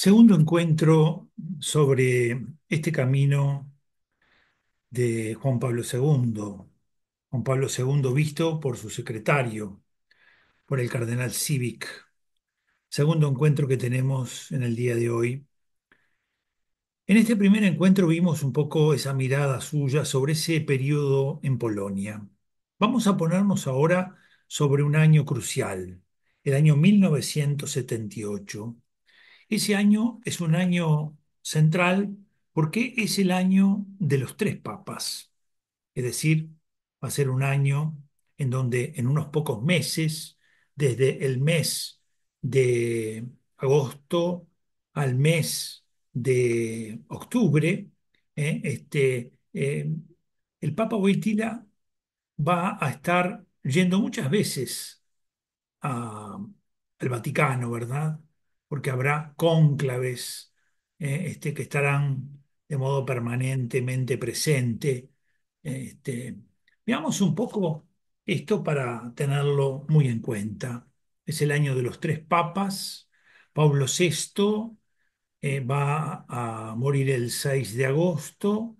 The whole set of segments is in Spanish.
Segundo encuentro sobre este camino de Juan Pablo II. Juan Pablo II visto por su secretario, por el cardenal Civic. Segundo encuentro que tenemos en el día de hoy. En este primer encuentro vimos un poco esa mirada suya sobre ese periodo en Polonia. Vamos a ponernos ahora sobre un año crucial, el año 1978. Ese año es un año central porque es el año de los tres papas. Es decir, va a ser un año en donde en unos pocos meses, desde el mes de agosto al mes de octubre, el Papa Wojtyla va a estar yendo muchas veces a- al Vaticano, ¿verdad? Porque habrá cónclaves que estarán de modo permanentemente presente. Este, Veamos un poco esto para tenerlo muy en cuenta. Es el año de los tres papas. Pablo VI va a morir el 6 de agosto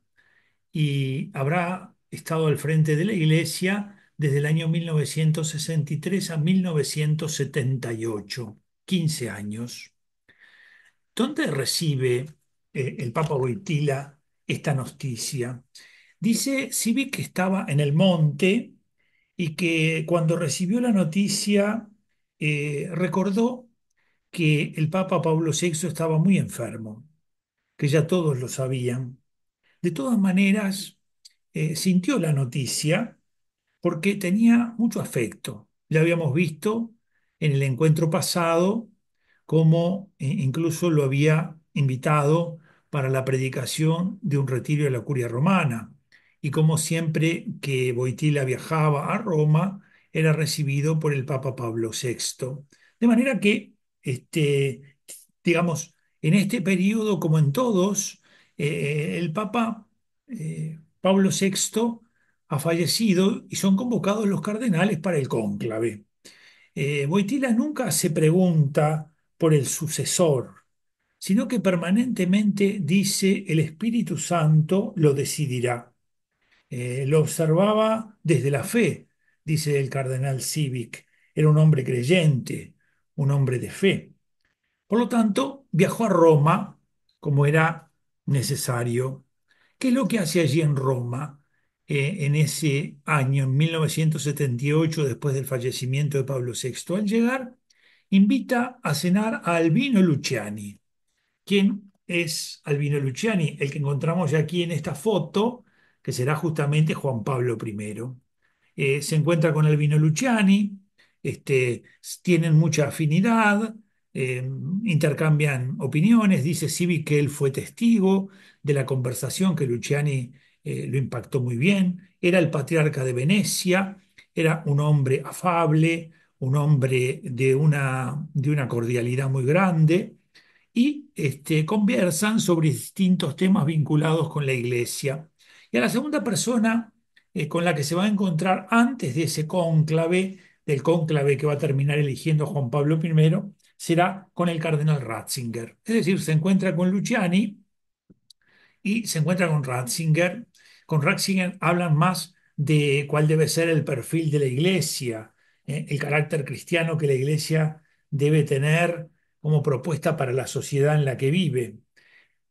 y habrá estado al frente de la Iglesia desde el año 1963 a 1978, 15 años. ¿Dónde recibe el Papa Wojtyla esta noticia? Dice Civi que estaba en el monte y que cuando recibió la noticia recordó que el Papa Pablo VI estaba muy enfermo, que ya todos lo sabían. De todas maneras, sintió la noticia porque tenía mucho afecto. Ya habíamos visto en el encuentro pasado cómo incluso lo había invitado para la predicación de un retiro de la Curia Romana y cómo siempre que Wojtyla viajaba a Roma era recibido por el Papa Pablo VI. De manera que, digamos, en este periodo, como en todos, el Papa Pablo VI ha fallecido y son convocados los cardenales para el cónclave. Wojtyla nunca se pregunta por el sucesor, sino que permanentemente dice el Espíritu Santo lo decidirá. Lo observaba desde la fe, dice el cardenal Civic. Era un hombre creyente, un hombre de fe. Por lo tanto, viajó a Roma como era necesario. ¿Qué es lo que hace allí en Roma en ese año, en 1978, después del fallecimiento de Pablo VI? Al llegar, invita a cenar a Albino Luciani. ¿Quién es Albino Luciani? El que encontramos ya aquí en esta foto, que será justamente Juan Pablo I. Se encuentra con Albino Luciani, tienen mucha afinidad, eh, intercambian opiniones, dice Civi que él fue testigo de la conversación, que Luciani lo impactó muy bien, era el patriarca de Venecia, era un hombre afable, un hombre de una cordialidad muy grande y conversan sobre distintos temas vinculados con la iglesia. Y a la segunda persona con la que se va a encontrar antes de ese cónclave, del cónclave que va a terminar eligiendo Juan Pablo I, será con el cardenal Ratzinger. Es decir, se encuentra con Luciani y se encuentra con Ratzinger. Con Ratzinger hablan más de cuál debe ser el perfil de la iglesia, el carácter cristiano que la iglesia debe tener como propuesta para la sociedad en la que vive.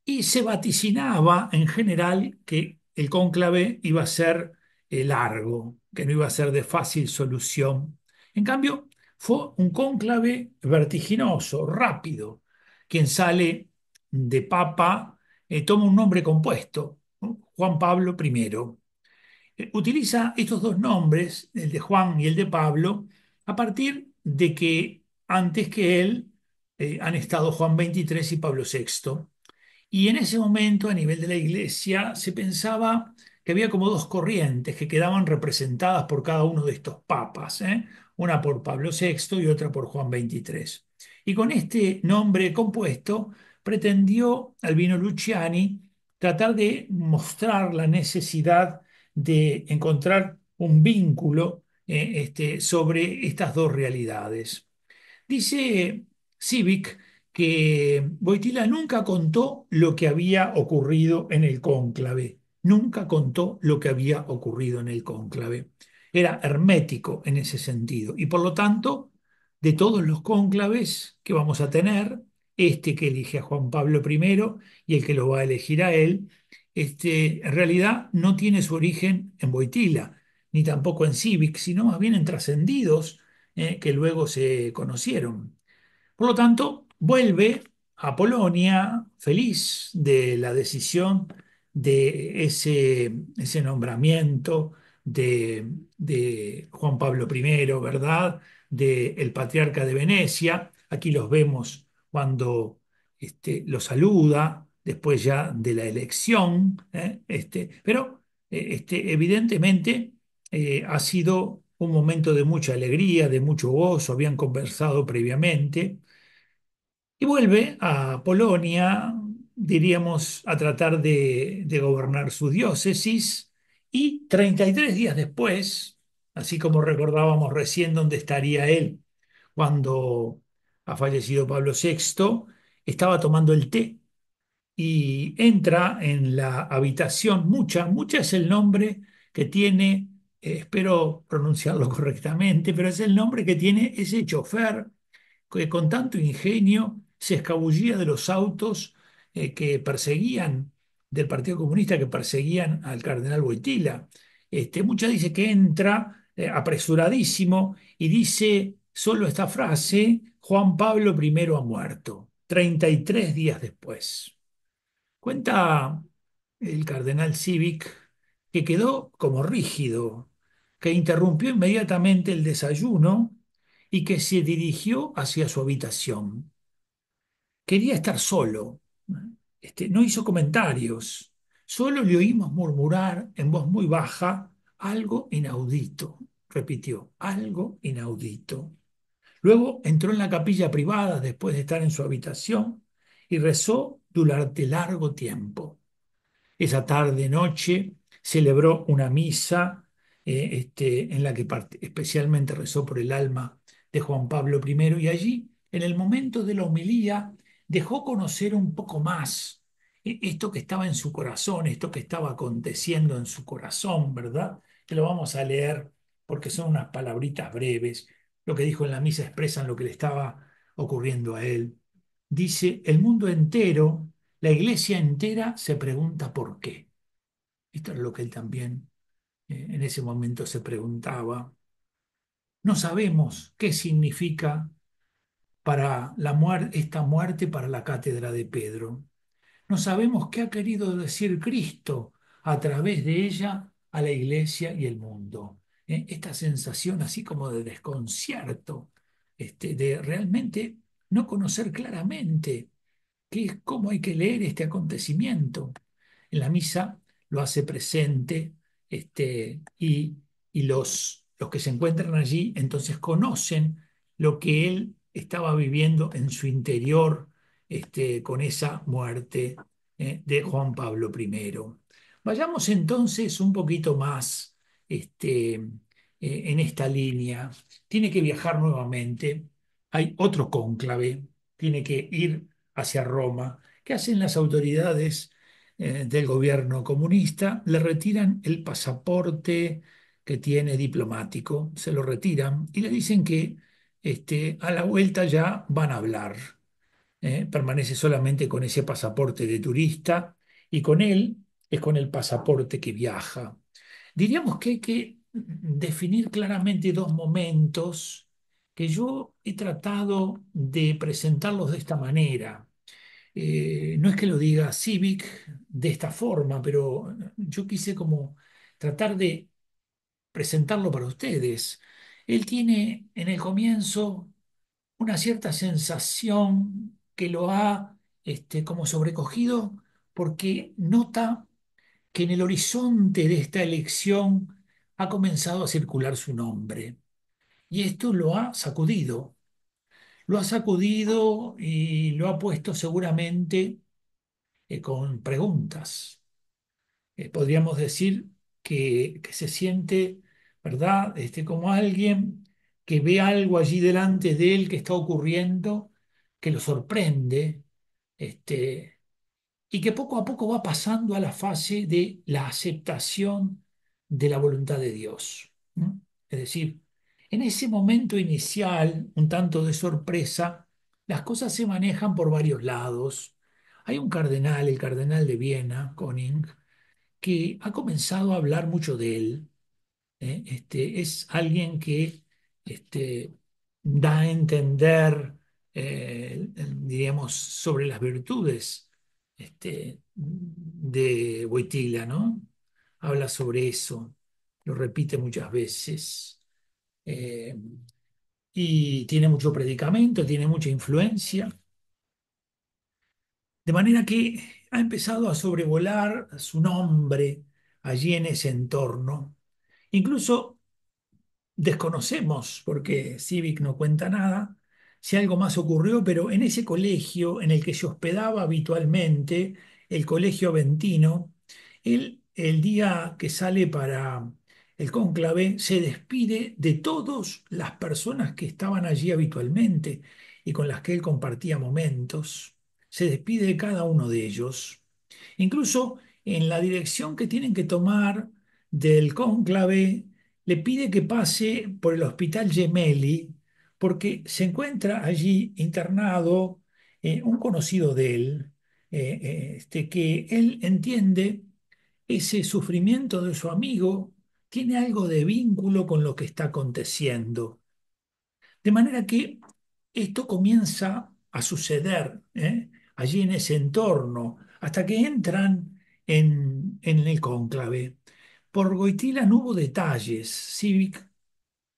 Y se vaticinaba en general que el cónclave iba a ser largo, que no iba a ser de fácil solución. En cambio, fue un cónclave vertiginoso, rápido. Quien sale de papa toma un nombre compuesto, ¿no? Juan Pablo I. Utiliza estos dos nombres, el de Juan y el de Pablo, a partir de que antes que él han estado Juan XXIII y Pablo VI. Y en ese momento, a nivel de la iglesia, se pensaba que había como dos corrientes que quedaban representadas por cada uno de estos papas, ¿eh? Una por Pablo VI y otra por Juan XXIII. Y con este nombre compuesto, pretendió Albino Luciani tratar de mostrar la necesidad de encontrar un vínculo sobre estas dos realidades. Dice Civic que Wojtyla nunca contó lo que había ocurrido en el cónclave, nunca contó lo que había ocurrido en el cónclave. Era hermético en ese sentido y por lo tanto, de todos los cónclaves que vamos a tener, este que elige a Juan Pablo I y el que lo va a elegir a él, en realidad no tiene su origen en Wojtyla, ni tampoco en Civic, sino más bien en trascendidos que luego se conocieron. Por lo tanto, vuelve a Polonia feliz de la decisión de ese nombramiento de Juan Pablo I, ¿verdad? Del patriarca de Venecia. Aquí los vemos cuando lo saluda, después ya de la elección, pero evidentemente ha sido un momento de mucha alegría, de mucho gozo, habían conversado previamente y vuelve a Polonia, diríamos, a tratar de gobernar su diócesis. Y 33 días después, así como recordábamos recién dónde estaría él cuando ha fallecido Pablo VI, estaba tomando el té y entra en la habitación. Mucha es el nombre que tiene, espero pronunciarlo correctamente, pero es el nombre que tiene ese chofer que con tanto ingenio se escabullía de los autos que perseguían, del Partido Comunista que perseguían al cardenal Wojtyla. Mucha dice que entra apresuradísimo y dice solo esta frase: Juan Pablo I ha muerto, 33 días después. Cuenta el cardenal Civic que quedó como rígido, que interrumpió inmediatamente el desayuno y que se dirigió hacia su habitación. Quería estar solo. No hizo comentarios. Solo le oímos murmurar en voz muy baja algo inaudito. Repitió, algo inaudito. Luego entró en la capilla privada después de estar en su habitación y rezó durante largo tiempo. Esa tarde, noche, celebró una misa en la que especialmente rezó por el alma de Juan Pablo I y allí, en el momento de la homilía, dejó conocer un poco más esto que estaba en su corazón, esto que estaba aconteciendo en su corazón, ¿verdad? Que lo vamos a leer porque son unas palabritas breves. Lo que dijo en la misa expresan lo que le estaba ocurriendo a él. Dice: el mundo entero, la iglesia entera se pregunta por qué. Esto es lo que él también en ese momento se preguntaba. No sabemos qué significa para esta muerte para la cátedra de Pedro. No sabemos qué ha querido decir Cristo a través de ella a la iglesia y el mundo. Esta sensación así como de desconcierto, de realmente no conocer claramente qué es cómo hay que leer este acontecimiento. En la misa lo hace presente y los que se encuentran allí entonces conocen lo que él estaba viviendo en su interior con esa muerte de Juan Pablo I. Vayamos entonces un poquito más en esta línea. Tiene que viajar nuevamente. Hay otro cónclave. Tiene que ir hacia Roma. ¿Qué hacen las autoridades del gobierno comunista? Le retiran el pasaporte que tiene diplomático, se lo retiran y le dicen que a la vuelta ya van a hablar. Permanece solamente con ese pasaporte de turista y con él es con el pasaporte que viaja. Diríamos que hay que definir claramente dos momentos que yo he tratado de presentarlos de esta manera. No es que lo diga Civic de esta forma, pero yo quise como tratar de presentarlo para ustedes. Él tiene en el comienzo una cierta sensación que lo ha como sobrecogido porque nota que en el horizonte de esta elección ha comenzado a circular su nombre. Y esto lo ha sacudido y lo ha puesto seguramente con preguntas. Podríamos decir que se siente, ¿verdad? Como alguien que ve algo allí delante de él que está ocurriendo que lo sorprende, este, y que poco a poco va pasando a la fase de la aceptación de la voluntad de Dios. ¿No? Es decir, en ese momento inicial, un tanto de sorpresa, las cosas se manejan por varios lados. Hay un cardenal, el cardenal de Viena, Koning, que ha comenzado a hablar mucho de él. Es alguien que da a entender, diríamos, sobre las virtudes de Wojtyla, ¿no? Habla sobre eso, lo repite muchas veces, eh, y tiene mucho predicamento, tiene mucha influencia, de manera que ha empezado a sobrevolar su nombre allí en ese entorno. Incluso desconocemos, porque Civic no cuenta nada, si algo más ocurrió, pero en ese colegio en el que se hospedaba habitualmente, el Colegio Aventino, él, el día que sale para el cónclave, se despide de todas las personas que estaban allí habitualmente y con las que él compartía momentos. Se despide de cada uno de ellos. Incluso en la dirección que tienen que tomar del cónclave, le pide que pase por el hospital Gemelli porque se encuentra allí internado un conocido de él, que él entiende ese sufrimiento de su amigo tiene algo de vínculo con lo que está aconteciendo. De manera que esto comienza a suceder allí en ese entorno, hasta que entran en el cónclave. Por Goitila no hubo detalles. Civic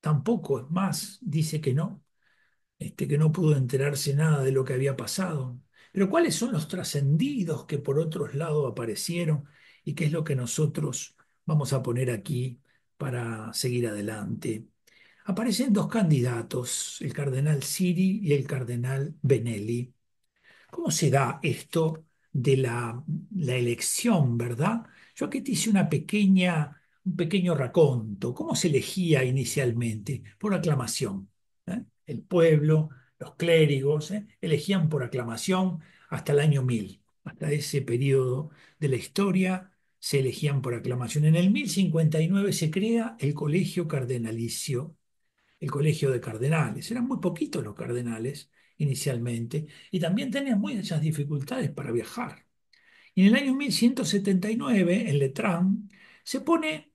tampoco, es más, dice que no pudo enterarse nada de lo que había pasado. Pero ¿cuáles son los trascendidos que por otros lados aparecieron y qué es lo que nosotros vamos a poner aquí para seguir adelante? Aparecen dos candidatos, el cardenal Siri y el cardenal Benelli. ¿Cómo se da esto de la elección, verdad? Yo aquí te hice un pequeño raconto. ¿Cómo se elegía inicialmente? Por aclamación. El pueblo, los clérigos, elegían por aclamación hasta el año 1000. Hasta ese periodo de la historia se elegían por aclamación. En el 1059 se crea el colegio cardenalicio, el colegio de cardenales. Eran muy poquitos los cardenales inicialmente y también tenían muchas dificultades para viajar. Y en el año 1179, en Letrán, se pone,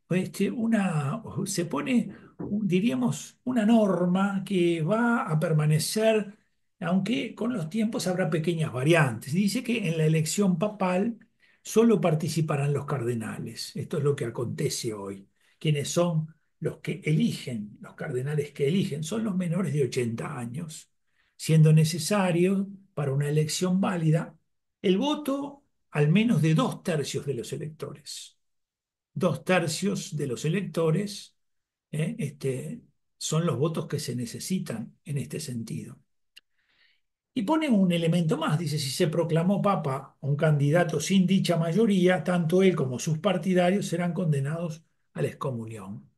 diríamos, una norma que va a permanecer, aunque con los tiempos habrá pequeñas variantes. Dice que en la elección papal solo participarán los cardenales. Esto es lo que acontece hoy. ¿Quiénes son los que eligen, los cardenales que eligen? Son los menores de 80 años, siendo necesario para una elección válida el voto al menos de dos tercios de los electores. Dos tercios de los electores son los votos que se necesitan en este sentido. Y pone un elemento más, dice, si se proclamó papa un candidato sin dicha mayoría, tanto él como sus partidarios serán condenados a la excomunión.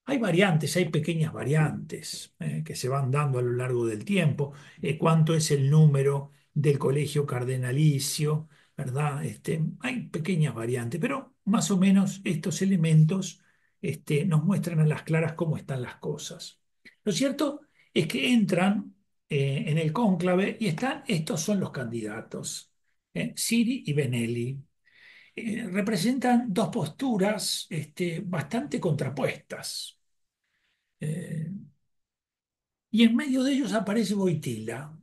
Hay variantes, hay pequeñas variantes que se van dando a lo largo del tiempo. ¿Cuánto es el número del colegio cardenalicio? ¿Verdad? Hay pequeñas variantes, pero más o menos estos elementos nos muestran a las claras cómo están las cosas. Lo cierto es que entran en el cónclave y estos son los candidatos, Siri y Benelli. Representan dos posturas bastante contrapuestas. Eh, y en medio de ellos aparece Boitila,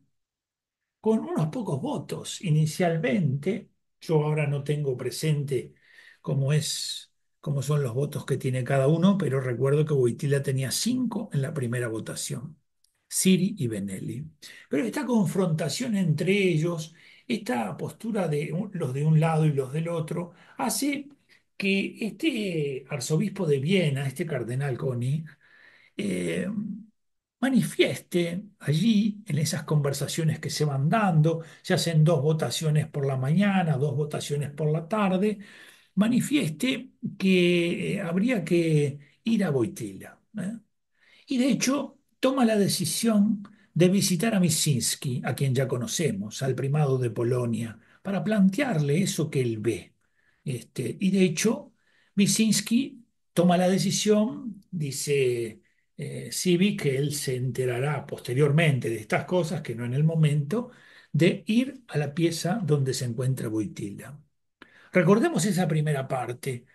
con unos pocos votos inicialmente. Yo ahora no tengo presente cómo cómo son los votos que tiene cada uno, pero recuerdo que Boitila tenía 5 en la primera votación, Siri y Benelli. Pero esta confrontación entre ellos, esta postura de los de un lado y los del otro, hace que este arzobispo de Viena, este cardenal König, eh, manifieste allí en esas conversaciones que se van dando, se hacen dos votaciones por la mañana, dos votaciones por la tarde, manifieste que habría que ir a Boitila. Y de hecho toma la decisión de visitar a Micsinski, a quien ya conocemos, al primado de Polonia, para plantearle eso que él ve. Y de hecho, Micsinski toma la decisión, dice Civi, que él se enterará posteriormente de estas cosas, que no en el momento, de ir a la pieza donde se encuentra Wojtyla. Recordemos esa primera parte.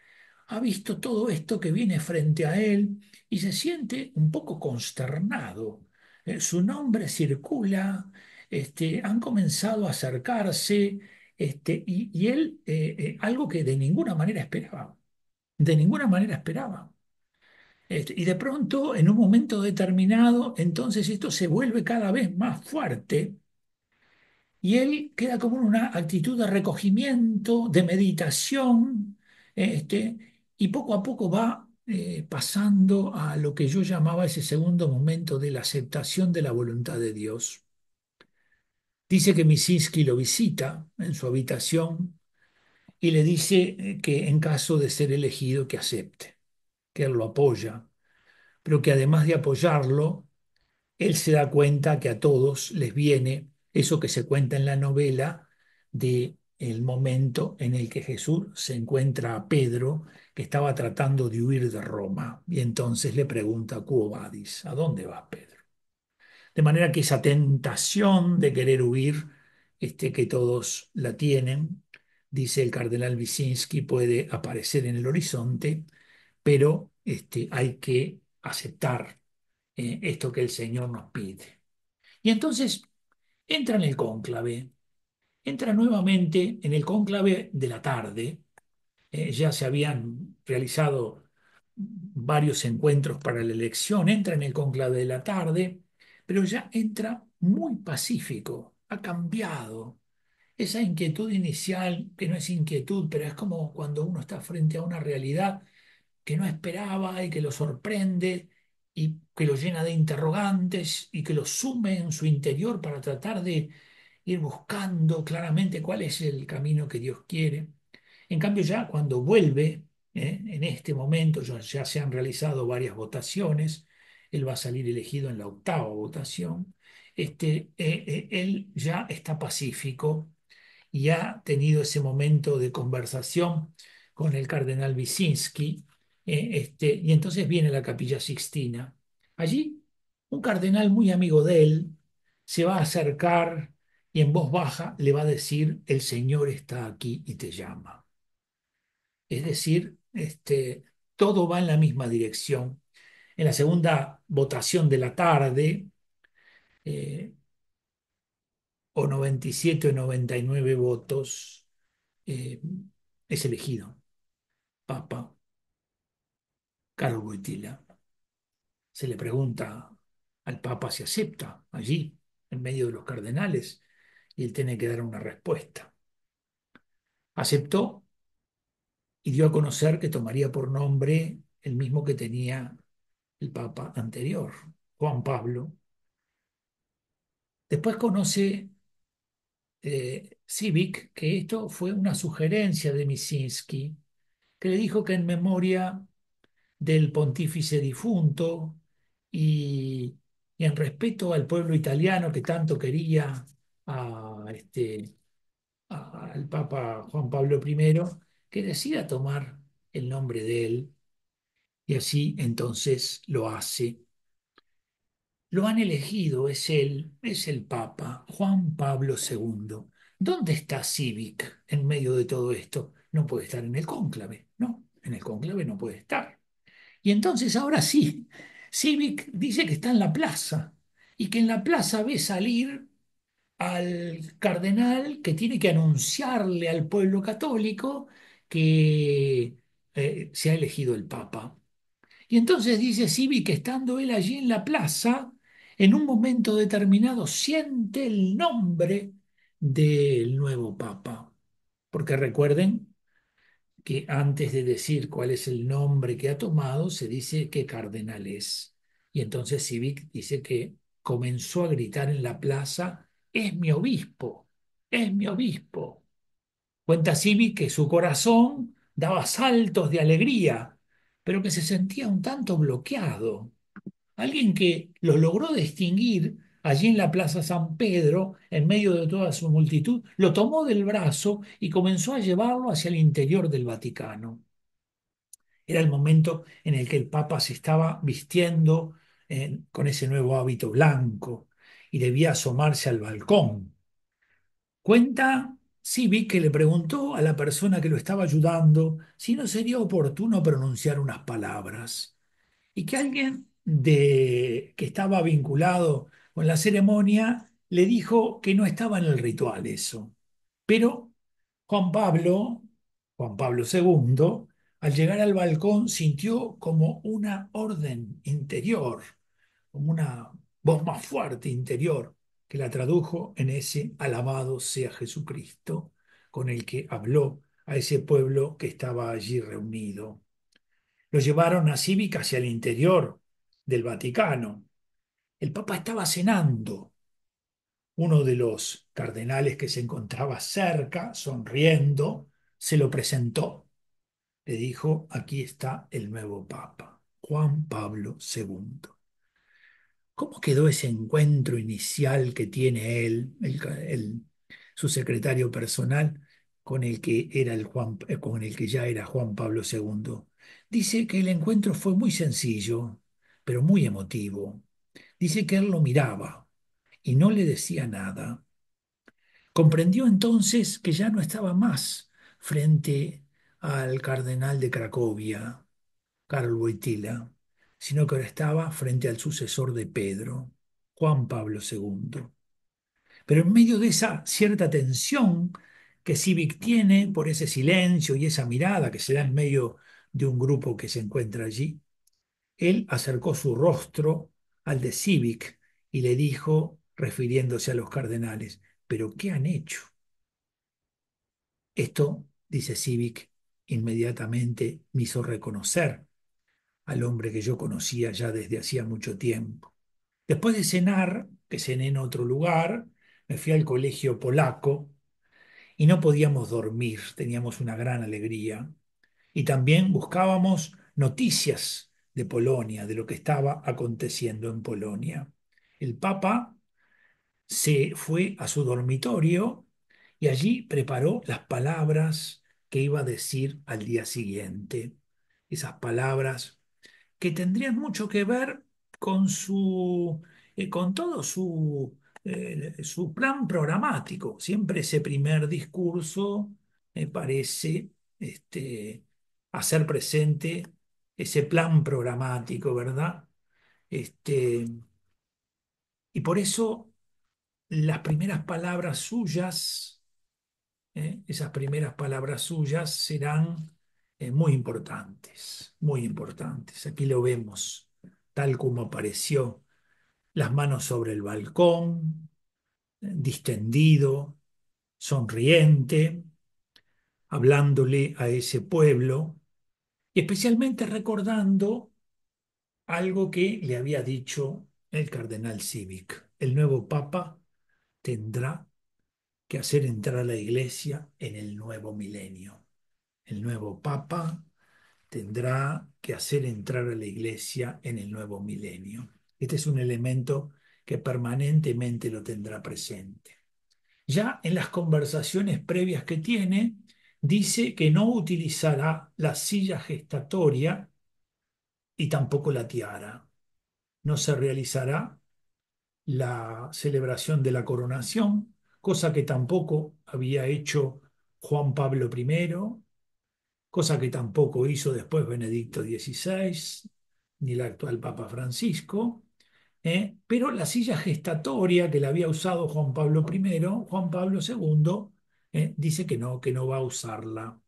Ha visto todo esto que viene frente a él y se siente un poco consternado. Su nombre circula, han comenzado a acercarse, y él, algo que de ninguna manera esperaba, de ninguna manera esperaba. Y de pronto, en un momento determinado, entonces esto se vuelve cada vez más fuerte y él queda como en una actitud de recogimiento, de meditación, y poco a poco va pasando a lo que yo llamaba ese segundo momento de la aceptación de la voluntad de Dios. Dice que Misinski lo visita en su habitación y le dice que en caso de ser elegido que acepte, que él lo apoya, pero que además de apoyarlo, él se da cuenta que a todos les viene eso que se cuenta en la novela de el momento en el que Jesús se encuentra a Pedro que estaba tratando de huir de Roma y entonces le pregunta Quo vadis, ¿a dónde vas, Pedro? De manera que esa tentación de querer huir, que todos la tienen, dice el cardenal Wyszynski, puede aparecer en el horizonte, pero hay que aceptar esto que el Señor nos pide. Y entonces entra en el cónclave, entra nuevamente en el cónclave de la tarde. Ya se habían realizado varios encuentros para la elección, entra en el cónclave de la tarde, pero ya entra muy pacífico, ha cambiado. Esa inquietud inicial, que no es inquietud, pero es como cuando uno está frente a una realidad que no esperaba y que lo sorprende y que lo llena de interrogantes y que lo sume en su interior para tratar de ir buscando claramente cuál es el camino que Dios quiere. En cambio, ya cuando vuelve, en este momento ya se han realizado varias votaciones, él va a salir elegido en la octava votación, él ya está pacífico y ha tenido ese momento de conversación con el cardenal Wyszynski, y entonces viene a la Capilla Sixtina. Allí, un cardenal muy amigo de él se va a acercar y en voz baja le va a decir, el Señor está aquí y te llama. Es decir, todo va en la misma dirección. En la segunda votación de la tarde, eh, o 97 o 99 votos, eh, es elegido Papa Karol Wojtyla. Se le pregunta al Papa si acepta allí, en medio de los cardenales, y él tiene que dar una respuesta. Aceptó y dio a conocer que tomaría por nombre el mismo que tenía el Papa anterior, Juan Pablo. Después conoce Civic que esto fue una sugerencia de Misinski, que le dijo que en memoria del pontífice difunto y, y en respeto al pueblo italiano que tanto quería a, al Papa Juan Pablo I, que decida tomar el nombre de él y así entonces lo hace. Lo han elegido, es él, es el Papa Juan Pablo II. ¿Dónde está Civic en medio de todo esto? No puede estar en el cónclave, no, en el cónclave no puede estar. Y entonces ahora sí, Civic dice que está en la plaza y que en la plaza ve salir al cardenal que tiene que anunciarle al pueblo católico que se ha elegido el Papa. Y entonces dice Civic que estando él allí en la plaza, en un momento determinado siente el nombre del nuevo Papa. Porque recuerden que antes de decir cuál es el nombre que ha tomado, se dice qué cardenal es. Y entonces Civic dice que comenzó a gritar en la plaza, es mi obispo, es mi obispo. Cuenta Civic que su corazón daba saltos de alegría, pero que se sentía un tanto bloqueado. Alguien que lo logró distinguir allí en la Plaza San Pedro, en medio de toda su multitud, lo tomó del brazo y comenzó a llevarlo hacia el interior del Vaticano. Era el momento en el que el Papa se estaba vistiendo con ese nuevo hábito blanco y debía asomarse al balcón. Cuenta Civic que le preguntó a la persona que lo estaba ayudando si no sería oportuno pronunciar unas palabras y que alguien que estaba vinculado con la ceremonia le dijo que no estaba en el ritual eso. Pero Juan Pablo, Juan Pablo II, al llegar al balcón sintió como una orden interior, como una voz más fuerte interior, que la tradujo en ese alabado sea Jesucristo, con el que habló a ese pueblo que estaba allí reunido. Lo llevaron a Cívica hacia el interior del Vaticano. El Papa estaba cenando. Uno de los cardenales que se encontraba cerca, sonriendo, se lo presentó. Le dijo, aquí está el nuevo Papa, Juan Pablo II. ¿Cómo quedó ese encuentro inicial que tiene él, su secretario personal, con el que era con el que ya era Juan Pablo II? Dice que el encuentro fue muy sencillo, pero muy emotivo. Dice que él lo miraba y no le decía nada. Comprendió entonces que ya no estaba más frente al cardenal de Cracovia, Karol Wojtyla, sino que ahora estaba frente al sucesor de Pedro, Juan Pablo II. Pero en medio de esa cierta tensión que Civic tiene por ese silencio y esa mirada que se da en medio de un grupo que se encuentra allí, él acercó su rostro al de Civic y le dijo, refiriéndose a los cardenales, ¿pero qué han hecho? Esto, dice Civic, inmediatamente me hizo reconocer al hombre que yo conocía ya desde hacía mucho tiempo. Después de cenar, que cené en otro lugar, me fui al colegio polaco y no podíamos dormir, teníamos una gran alegría. Y también buscábamos noticias de Polonia, de lo que estaba aconteciendo en Polonia. El Papa se fue a su dormitorio y allí preparó las palabras que iba a decir al día siguiente. Esas palabras que tendrían mucho que ver con con todo su plan programático. Siempre ese primer discurso me parece hacer presente ese plan programático, ¿verdad? Este, y por eso las primeras palabras suyas, esas primeras palabras suyas serán muy importantes, muy importantes. Aquí lo vemos, tal como apareció, las manos sobre el balcón, distendido, sonriente, hablándole a ese pueblo, y especialmente recordando algo que le había dicho el cardenal Civic. El nuevo papa tendrá que hacer entrar a la iglesia en el nuevo milenio. El nuevo papa tendrá que hacer entrar a la iglesia en el nuevo milenio. Este es un elemento que permanentemente lo tendrá presente. Ya en las conversaciones previas que tiene, dice que no utilizará la silla gestatoria y tampoco la tiara. No se realizará la celebración de la coronación, cosa que tampoco había hecho Juan Pablo I, cosa que tampoco hizo después Benedicto XVI, ni el actual Papa Francisco, pero la silla gestatoria que la había usado Juan Pablo I, Juan Pablo II, dice que no va a usarla.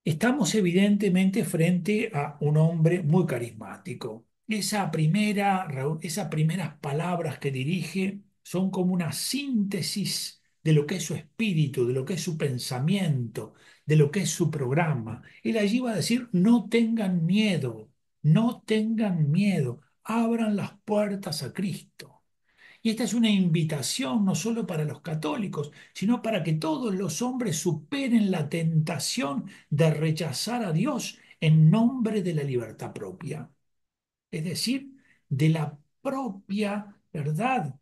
Estamos evidentemente frente a un hombre muy carismático. Esas primeras palabras que dirige son como una síntesis de lo que es su espíritu, de lo que es su pensamiento, de lo que es su programa. Él allí va a decir, no tengan miedo, no tengan miedo, abran las puertas a Cristo. Y esta es una invitación no solo para los católicos, sino para que todos los hombres superen la tentación de rechazar a Dios en nombre de la libertad propia. Es decir, de la propia, ¿verdad?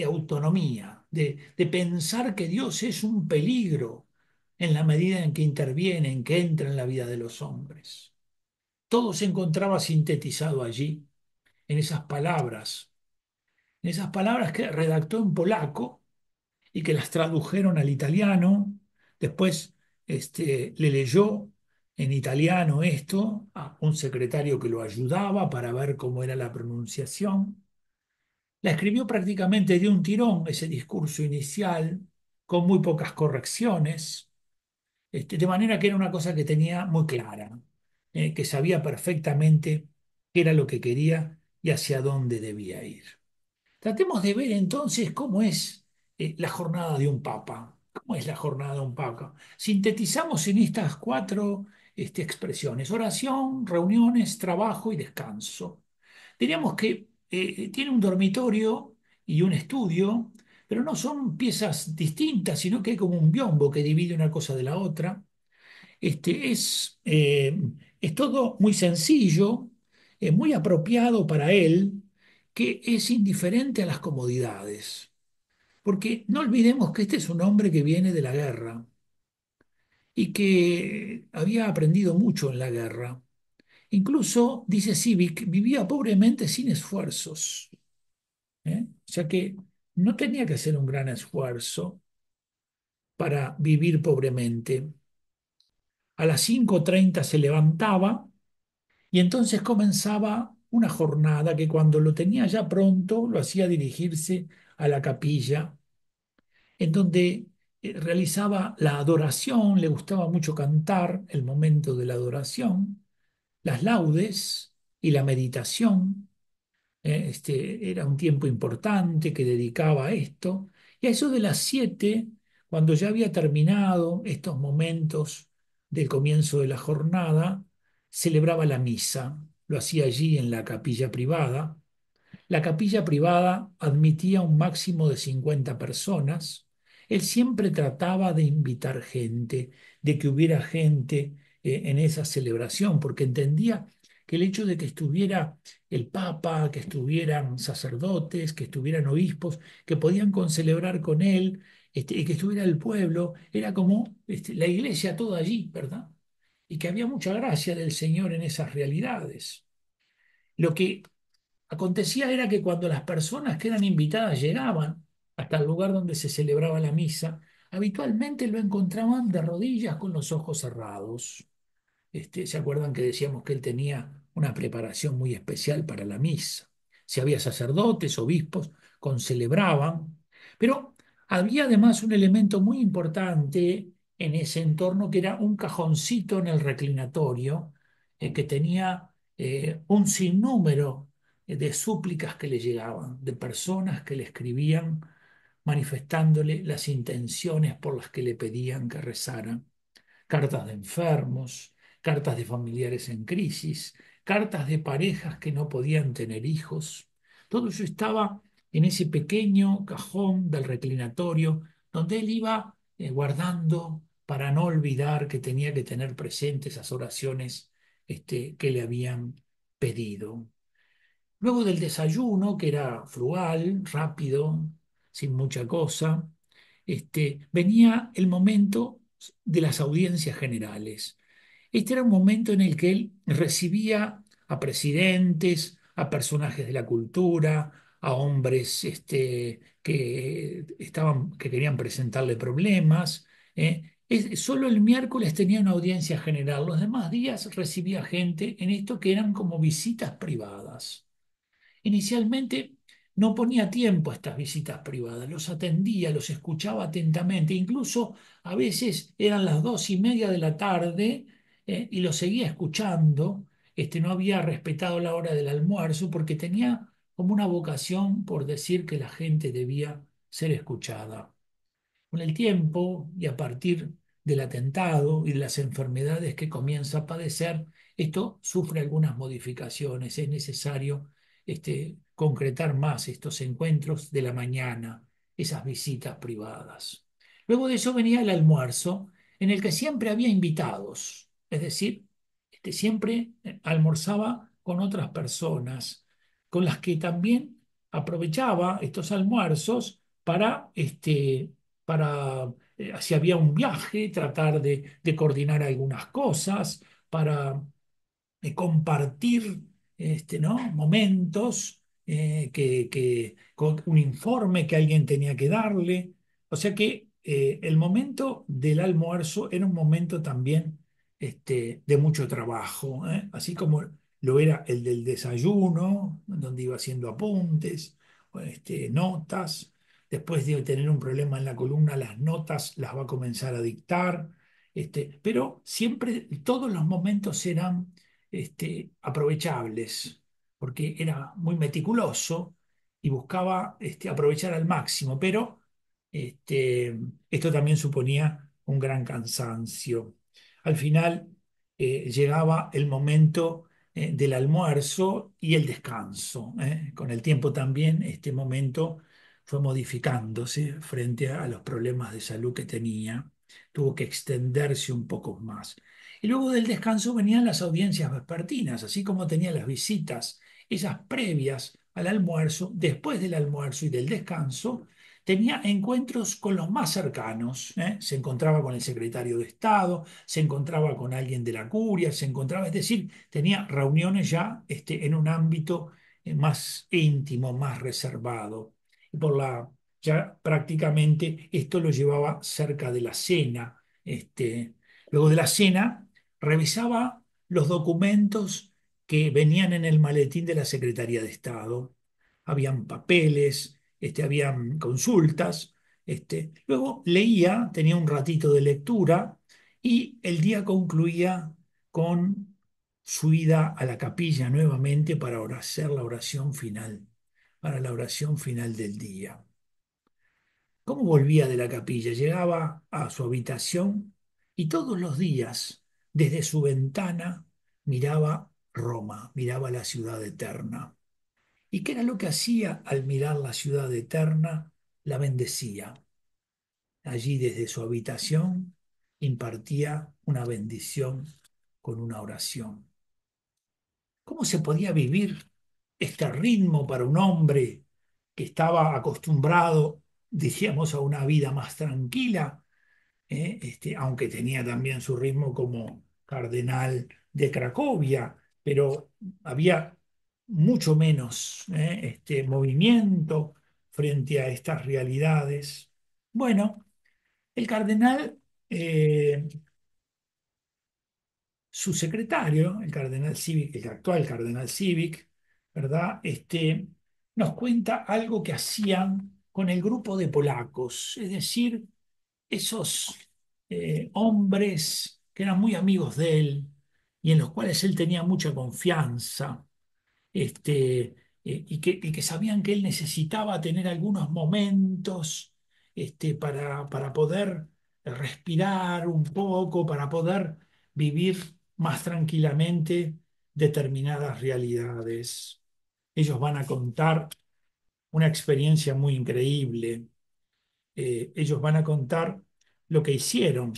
Autonomía, de pensar que Dios es un peligro en la medida en que interviene, en que entra en la vida de los hombres. Todo se encontraba sintetizado allí, en esas palabras que redactó en polaco y que las tradujeron al italiano. Después le leyó en italiano esto a un secretario que lo ayudaba para ver cómo era la pronunciación. La escribió prácticamente de un tirón, ese discurso inicial, con muy pocas correcciones, de manera que era una cosa que tenía muy clara, que sabía perfectamente qué era lo que quería y hacia dónde debía ir. Tratemos de ver entonces cómo es la jornada de un papa. ¿Cómo es la jornada de un papa? Sintetizamos en estas cuatro expresiones: oración, reuniones, trabajo y descanso. Diríamos que tiene un dormitorio y un estudio, pero no son piezas distintas, sino que hay como un biombo que divide una cosa de la otra. Es todo muy sencillo, muy apropiado para él, que es indiferente a las comodidades. Porque no olvidemos que este es un hombre que viene de la guerra y que había aprendido mucho en la guerra. Incluso, dice Civic, vivía pobremente sin esfuerzos. O sea que no tenía que hacer un gran esfuerzo para vivir pobremente. A las 5:30 se levantaba y entonces comenzaba una jornada que, cuando lo tenía ya pronto, lo hacía dirigirse a la capilla, en donde realizaba la adoración. Le gustaba mucho cantar el momento de la adoración, las laudes y la meditación. Era un tiempo importante que dedicaba a esto. Y a eso de las 7, cuando ya había terminado estos momentos del comienzo de la jornada, celebraba la misa. Lo hacía allí en la capilla privada. La capilla privada admitía un máximo de 50 personas. Él siempre trataba de invitar gente, de que hubiera gente en esa celebración, porque entendía que el hecho de que estuviera el Papa, que estuvieran sacerdotes, que estuvieran obispos, que podían concelebrar con él, y que estuviera el pueblo, era como la iglesia toda allí, ¿verdad? Y que había mucha gracia del Señor en esas realidades. Lo que acontecía era que, cuando las personas que eran invitadas llegaban hasta el lugar donde se celebraba la misa, habitualmente lo encontraban de rodillas con los ojos cerrados. ¿Se acuerdan que decíamos que él tenía una preparación muy especial para la misa? Si había sacerdotes, obispos, concelebraban, pero había además un elemento muy importante en ese entorno, que era un cajoncito en el reclinatorio, que tenía un sinnúmero de súplicas que le llegaban, de personas que le escribían manifestándole las intenciones por las que le pedían que rezara: cartas de enfermos, cartas de familiares en crisis, cartas de parejas que no podían tener hijos. Todo eso estaba en ese pequeño cajón del reclinatorio, donde él iba guardando, para no olvidar que tenía que tener presentes esas oraciones que le habían pedido. Luego del desayuno, que era frugal, rápido, sin mucha cosa, venía el momento de las audiencias generales. Este era un momento en el que él recibía a presidentes, a personajes de la cultura, a hombres que querían presentarle problemas. Solo el miércoles tenía una audiencia general. Los demás días recibía gente en esto que eran como visitas privadas. Inicialmente no ponía tiempo a estas visitas privadas, los atendía, los escuchaba atentamente. Incluso a veces eran las 2:30 de la tarde, y lo seguía escuchando. No había respetado la hora del almuerzo, porque tenía como una vocación por decir que la gente debía ser escuchada. Con el tiempo, y a partir del atentado y de las enfermedades que comienza a padecer, esto sufre algunas modificaciones. Es necesario concretar más estos encuentros de la mañana, esas visitas privadas. Luego de eso venía el almuerzo, en el que siempre había invitados, es decir, siempre almorzaba con otras personas, con las que también aprovechaba estos almuerzos para si había un viaje, tratar de coordinar algunas cosas, para compartir ¿no? momentos, con un informe que alguien tenía que darle. O sea que el momento del almuerzo era un momento también de mucho trabajo, ¿eh? Así como lo era el del desayuno, donde iba haciendo apuntes, notas. Después de tener un problema en la columna, las notas las va a comenzar a dictar. Pero siempre todos los momentos eran aprovechables, porque era muy meticuloso y buscaba aprovechar al máximo, pero este, esto también suponía un gran cansancio. Al final llegaba el momento del almuerzo y el descanso. Con el tiempo también este momento fue modificándose frente a los problemas de salud que tenía. Tuvo que extenderse un poco más. Y luego del descanso venían las audiencias vespertinas, así como tenía las visitas, esas previas al almuerzo, después del almuerzo y del descanso, tenía encuentros con los más cercanos, ¿eh? Se encontraba con el secretario de Estado, se encontraba con alguien de la curia, se encontraba, es decir, tenía reuniones ya en un ámbito más íntimo, más reservado. Y ya prácticamente esto lo llevaba cerca de la cena. Luego de la cena, revisaba los documentos que venían en el maletín de la Secretaría de Estado. Habían papeles, habían consultas. Luego leía, tenía un ratito de lectura y el día concluía con su ida a la capilla nuevamente para hacer la oración final, para la oración final del día. ¿Cómo volvía de la capilla? Llegaba a su habitación y todos los días, desde su ventana, miraba Roma, miraba la ciudad eterna. ¿Y qué era lo que hacía al mirar la ciudad eterna? La bendecía. Allí desde su habitación impartía una bendición con una oración. ¿Cómo se podía vivir este ritmo para un hombre que estaba acostumbrado, diríamos, a una vida más tranquila? Aunque tenía también su ritmo como cardenal de Cracovia, pero había mucho menos movimiento frente a estas realidades. Bueno, el cardenal, eh, su secretario, el cardenal Civic, el actual cardenal Civic, ¿verdad? Nos cuenta algo que hacían con el grupo de polacos, es decir, esos hombres que eran muy amigos de él y en los cuales él tenía mucha confianza, y que sabían que él necesitaba tener algunos momentos para poder respirar un poco, para poder vivir más tranquilamente determinadas realidades. Ellos van a contar una experiencia muy increíble. Ellos van a contar lo que hicieron,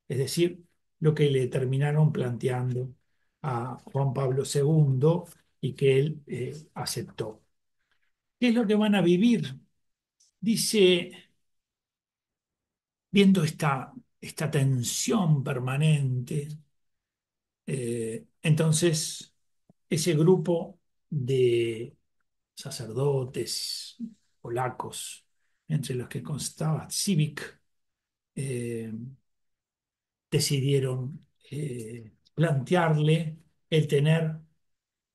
es decir, lo que le terminaron planteando a Juan Pablo II y que él aceptó. ¿Qué es lo que van a vivir? Dice, viendo esta tensión permanente, entonces ese grupo de sacerdotes polacos, entre los que constaba Civic, eh, decidieron plantearle el tener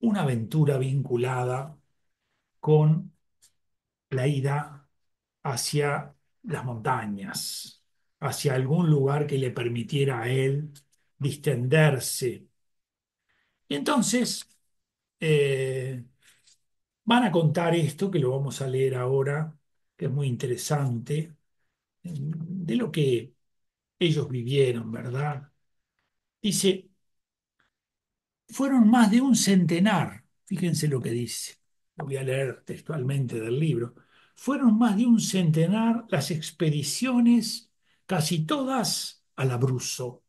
una aventura vinculada con la ida hacia las montañas, hacia algún lugar que le permitiera a él distenderse. Y entonces eh, van a contar esto, que lo vamos a leer ahora, que es muy interesante, de lo que ellos vivieron, ¿verdad? Dice, fueron más de un centenar, fíjense lo que dice, lo voy a leer textualmente del libro, fueron más de un centenar las expediciones, casi todas al Abruzzo,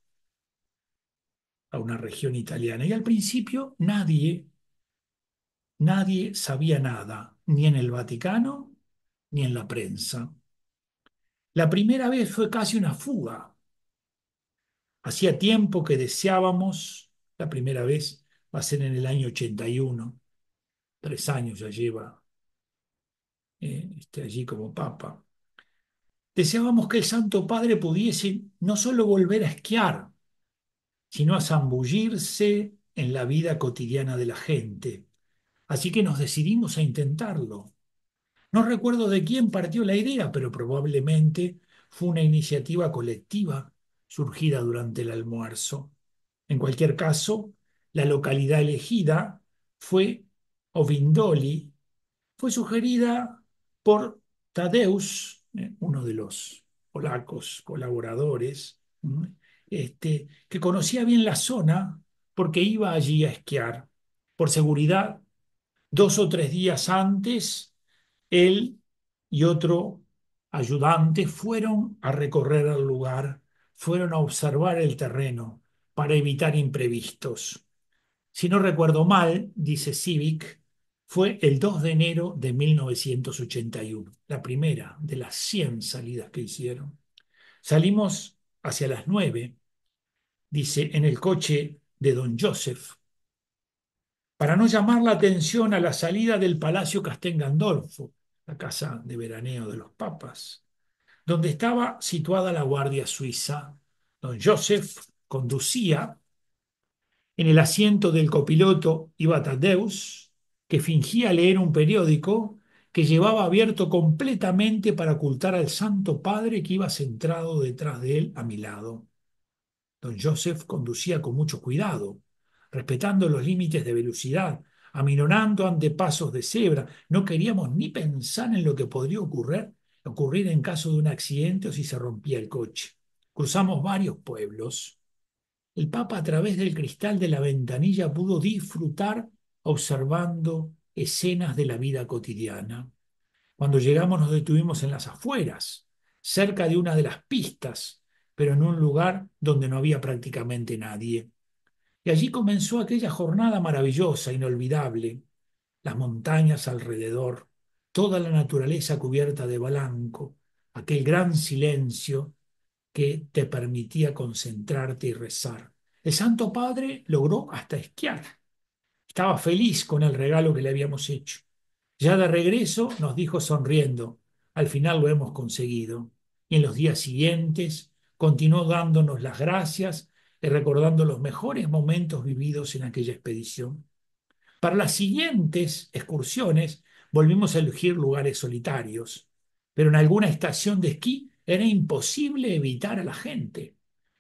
a una región italiana. Y al principio nadie sabía nada, ni en el Vaticano, ni en la prensa. La primera vez fue casi una fuga. Hacía tiempo que deseábamos, la primera vez va a ser en el año 81, 3 años ya lleva allí como papa. Deseábamos que el Santo Padre pudiese no solo volver a esquiar, sino a zambullirse en la vida cotidiana de la gente. Así que nos decidimos a intentarlo. No recuerdo de quién partió la idea, pero probablemente fue una iniciativa colectiva surgida durante el almuerzo. En cualquier caso, la localidad elegida fue Ovindoli. Fue sugerida por Tadeusz, uno de los polacos colaboradores, que conocía bien la zona porque iba allí a esquiar. Por seguridad, 2 o 3 días antes, él y otro ayudante fueron a recorrer el lugar, fueron a observar el terreno para evitar imprevistos. Si no recuerdo mal, dice Civic, fue el 2 de enero de 1981, la primera de las 100 salidas que hicieron. Salimos hacia las 9, dice, en el coche de don Joseph, para no llamar la atención a la salida del Palacio Castel Gandolfo, la casa de veraneo de los papas, donde estaba situada la Guardia Suiza. Don Joseph conducía. En el asiento del copiloto iba Tadeusz, que fingía leer un periódico que llevaba abierto completamente para ocultar al Santo Padre que iba centrado detrás de él a mi lado. Don Joseph conducía con mucho cuidado, respetando los límites de velocidad, aminorando ante pasos de cebra. No queríamos ni pensar en lo que podría ocurrir en caso de un accidente o si se rompía el coche. Cruzamos varios pueblos. El Papa a través del cristal de la ventanilla pudo disfrutar observando escenas de la vida cotidiana. Cuando llegamos nos detuvimos en las afueras, cerca de una de las pistas, pero en un lugar donde no había prácticamente nadie. Y allí comenzó aquella jornada maravillosa, inolvidable. Las montañas alrededor, toda la naturaleza cubierta de blanco, aquel gran silencio que te permitía concentrarte y rezar. El Santo Padre logró hasta esquiar. Estaba feliz con el regalo que le habíamos hecho. Ya de regreso nos dijo sonriendo, al final lo hemos conseguido. Y en los días siguientes continuó dándonos las gracias y recordando los mejores momentos vividos en aquella expedición. Para las siguientes excursiones volvimos a elegir lugares solitarios, pero en alguna estación de esquí era imposible evitar a la gente.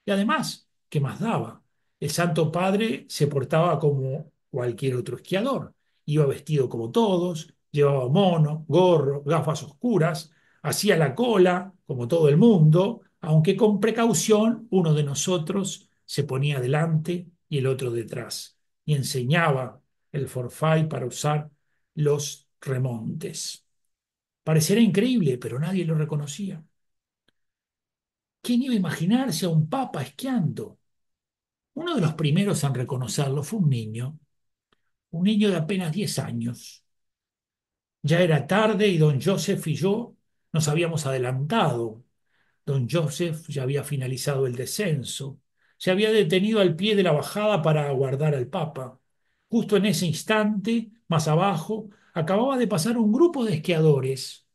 Y además, ¿qué más daba? El Santo Padre se portaba como cualquier otro esquiador. Iba vestido como todos, llevaba mono, gorro, gafas oscuras, hacía la cola como todo el mundo, aunque con precaución uno de nosotros se ponía delante y el otro detrás, y enseñaba el forfait para usar los remontes. Parecerá increíble, pero nadie lo reconocía. ¿Quién iba a imaginarse a un papa esquiando? Uno de los primeros en reconocerlo fue un niño de apenas 10 años. Ya era tarde y don Joseph y yo nos habíamos adelantado. Don Joseph ya había finalizado el descenso. Se había detenido al pie de la bajada para aguardar al Papa. Justo en ese instante, más abajo, acababa de pasar un grupo de esquiadores.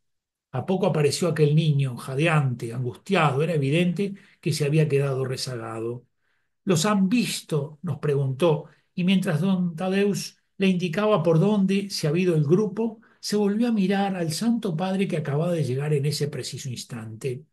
A poco apareció aquel niño, jadeante, angustiado. Era evidente que se había quedado rezagado. ¿Los han visto?, nos preguntó, y mientras don Tadeusz le indicaba por dónde se había ido el grupo, se volvió a mirar al Santo Padre que acababa de llegar en ese preciso instante.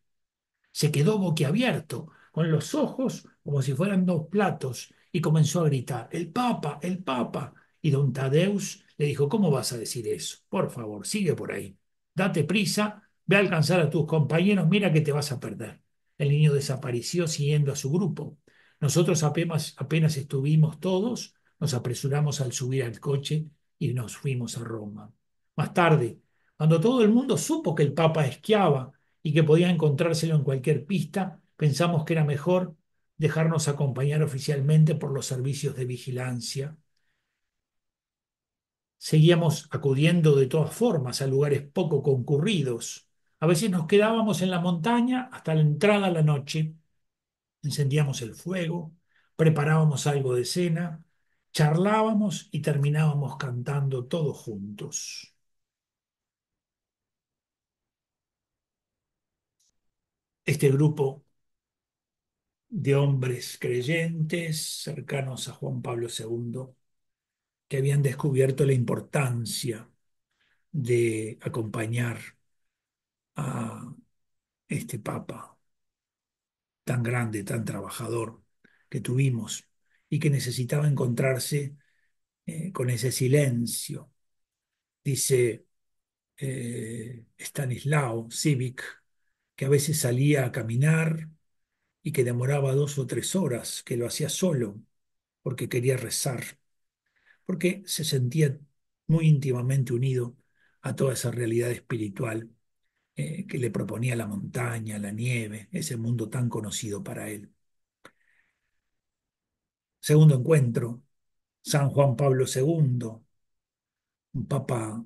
Se quedó boquiabierto, con los ojos como si fueran dos platos, y comenzó a gritar, ¡El Papa! ¡El Papa! Y don Tadeusz le dijo, ¿cómo vas a decir eso? Por favor, sigue por ahí. Date prisa, ve a alcanzar a tus compañeros, mira que te vas a perder. El niño desapareció siguiendo a su grupo. Nosotros apenas estuvimos todos, nos apresuramos al subir al coche y nos fuimos a Roma. Más tarde, cuando todo el mundo supo que el Papa esquiaba, y que podía encontrárselo en cualquier pista, pensamos que era mejor dejarnos acompañar oficialmente por los servicios de vigilancia. Seguíamos acudiendo de todas formas a lugares poco concurridos. A veces nos quedábamos en la montaña hasta la entrada a la noche. Encendíamos el fuego, preparábamos algo de cena, charlábamos y terminábamos cantando todos juntos. Este grupo de hombres creyentes cercanos a Juan Pablo II, que habían descubierto la importancia de acompañar a este Papa tan grande, tan trabajador que tuvimos y que necesitaba encontrarse con ese silencio. Dice Stanislao Civic que a veces salía a caminar y que demoraba 2 o 3 horas, que lo hacía solo porque quería rezar, porque se sentía muy íntimamente unido a toda esa realidad espiritual que le proponía la montaña, la nieve, ese mundo tan conocido para él. Segundo encuentro, San Juan Pablo II, un papa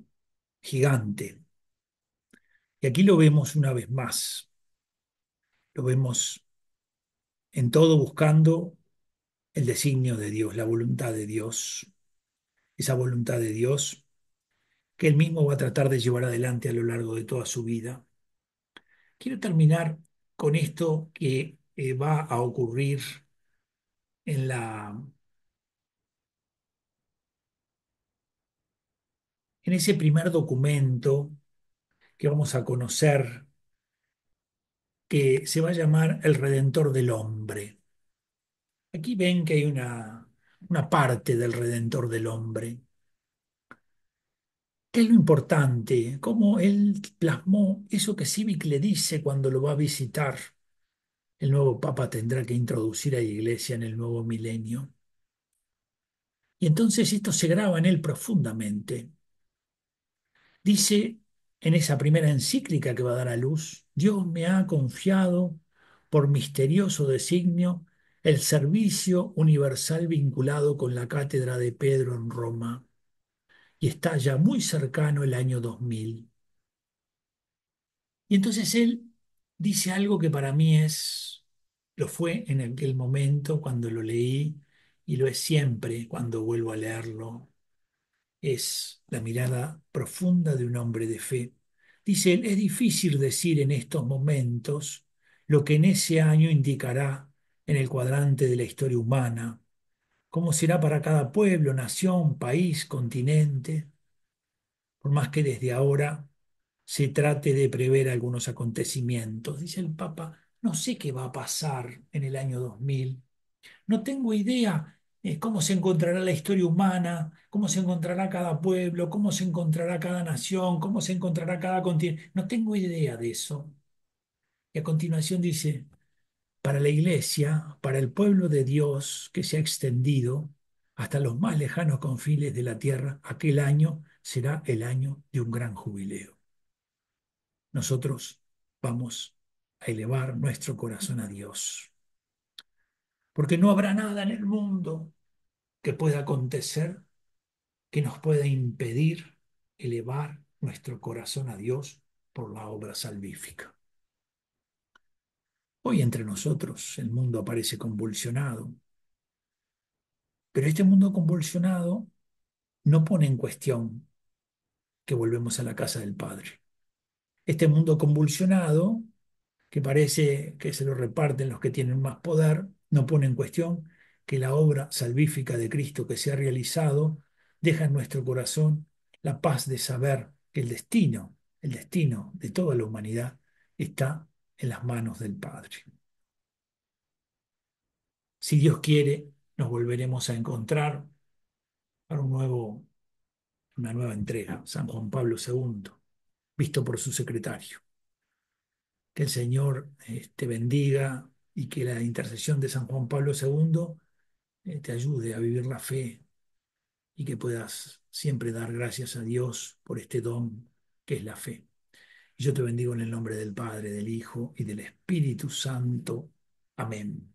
gigante. Y aquí lo vemos una vez más, lo vemos en todo buscando el designio de Dios, la voluntad de Dios, esa voluntad de Dios que él mismo va a tratar de llevar adelante a lo largo de toda su vida. Quiero terminar con esto que va a ocurrir en en ese primer documento que vamos a conocer, que se va a llamar El Redentor del Hombre. Aquí ven que hay una parte del Redentor del Hombre. ¿Qué es lo importante? Cómo él plasmó eso que Civic le dice cuando lo va a visitar. El nuevo Papa tendrá que introducir a la Iglesia en el nuevo milenio. Y entonces esto se graba en él profundamente. Dice en esa primera encíclica que va a dar a luz, Dios me ha confiado por misterioso designio el servicio universal vinculado con la cátedra de Pedro en Roma, y está ya muy cercano el año 2000. Y entonces él dice algo que para mí lo fue en aquel momento cuando lo leí y lo es siempre cuando vuelvo a leerlo. Es la mirada profunda de un hombre de fe. Dice él, es difícil decir en estos momentos lo que en ese año indicará en el cuadrante de la historia humana, cómo será para cada pueblo, nación, país, continente, por más que desde ahora se trate de prever algunos acontecimientos. Dice el Papa, no sé qué va a pasar en el año 2000. No tengo idea cómo se encontrará la historia humana, cómo se encontrará cada pueblo, cómo se encontrará cada nación, cómo se encontrará cada continente. No tengo idea de eso. Y a continuación dice, para la iglesia, para el pueblo de Dios que se ha extendido hasta los más lejanos confines de la tierra, aquel año será el año de un gran jubileo. Nosotros vamos a elevar nuestro corazón a Dios, porque no habrá nada en el mundo que pueda acontecer que nos pueda impedir elevar nuestro corazón a Dios por la obra salvífica. Hoy entre nosotros el mundo aparece convulsionado, pero este mundo convulsionado no pone en cuestión que volvemos a la casa del Padre. Este mundo convulsionado, que parece que se lo reparten los que tienen más poder, no pone en cuestión que la obra salvífica de Cristo que se ha realizado deja en nuestro corazón la paz de saber que el destino de toda la humanidad está en las manos del Padre. Si Dios quiere, nos volveremos a encontrar para una nueva entrega, San Juan Pablo II, visto por su secretario. Que el Señor te bendiga y que la intercesión de San Juan Pablo II te ayude a vivir la fe y que puedas siempre dar gracias a Dios por este don que es la fe. Y yo te bendigo en el nombre del Padre, del Hijo y del Espíritu Santo. Amén.